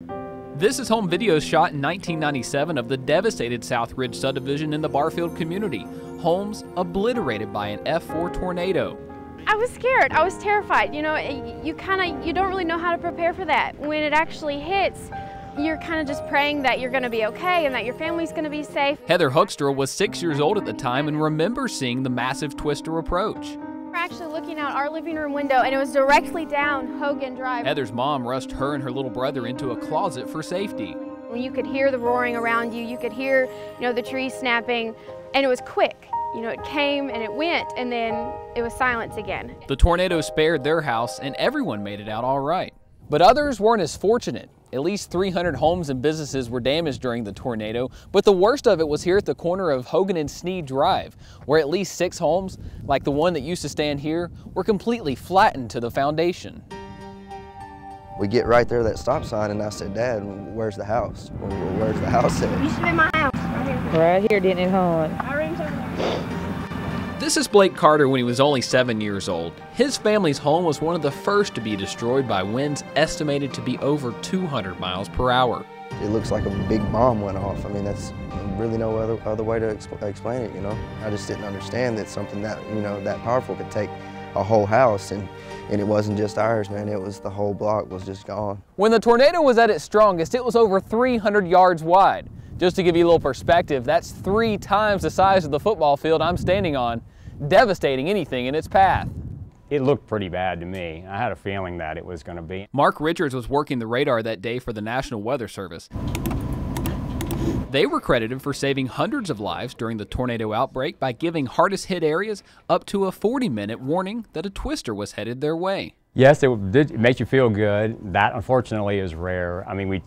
This is home video shot in 1997 of the devastated South Ridge subdivision in the Barfield community. Homes obliterated by an F4 tornado. I was scared. I was terrified. You know, you don't really know how to prepare for that. When it actually hits, you're kind of just praying that you're going to be okay and that your family's going to be safe. Heather Hoekstra was 6 years old at the time and remembers seeing the massive twister approach. We're actually looking out our living room window, and it was directly down Hogan Drive. Heather's mom rushed her and her little brother into a closet for safety. You could hear the roaring around you. You could hear, the trees snapping, and it was quick. It came and it went, and then it was silence again. The tornado spared their house, and everyone made it out all right. But others weren't as fortunate. At least 300 homes and businesses were damaged during the tornado, but the worst of it was here at the corner of Hogan and Sneed Drive, where at least 6 homes, like the one that used to stand here, were completely flattened to the foundation. We get right there, that stop sign, and I said, "Dad, where's the house? Where's the house at?" You should be in my house. Right here, didn't it, hon? This is Blake Carter when he was only 7 years old. His family's home was one of the first to be destroyed by winds estimated to be over 200 miles per hour. It looks like a big bomb went off. I mean, that's really no other way to explain it, I just didn't understand that something that, that powerful could take a whole house, and it wasn't just ours, man. It was the whole block was just gone. When the tornado was at its strongest, it was over 300 yards wide. Just to give you a little perspective, that's 3 times the size of the football field I'm standing on, devastating anything in its path. It looked pretty bad to me. I had a feeling that it was going to be. Mark Richards was working the radar that day for the National Weather Service. They were credited for saving hundreds of lives during the tornado outbreak by giving hardest hit areas up to a 40-minute warning that a twister was headed their way. Yes, it makes you feel good. That unfortunately is rare. I mean,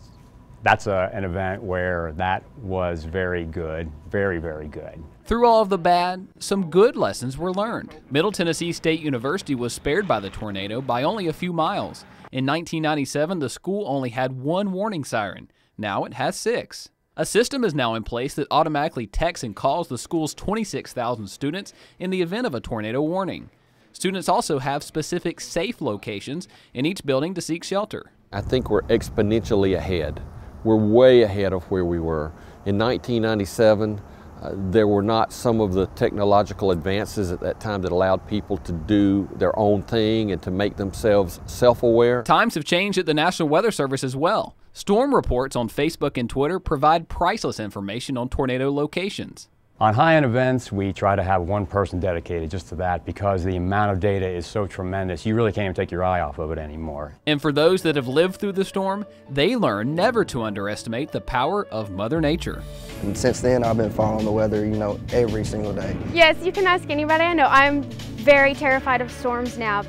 that's an event where that was very good, very, very good. Through all of the bad, some good lessons were learned. Middle Tennessee State University was spared by the tornado by only a few miles. In 1997, the school only had 1 warning siren. Now it has 6. A system is now in place that automatically texts and calls the school's 26,000 students in the event of a tornado warning. Students also have specific safe locations in each building to seek shelter. I think we're exponentially ahead. We're way ahead of where we were. In 1997, there were not some of the technological advances at that time that allowed people to do their own thing and to make themselves self-aware. Times have changed at the National Weather Service as well. Storm reports on Facebook and Twitter provide priceless information on tornado locations. On high-end events, we try to have 1 person dedicated just to that because the amount of data is so tremendous, you really can't even take your eye off of it anymore. And for those that have lived through the storm, they learn never to underestimate the power of Mother Nature. And since then, I've been following the weather, every single day. Yes, you can ask anybody I know. I'm very terrified of storms now.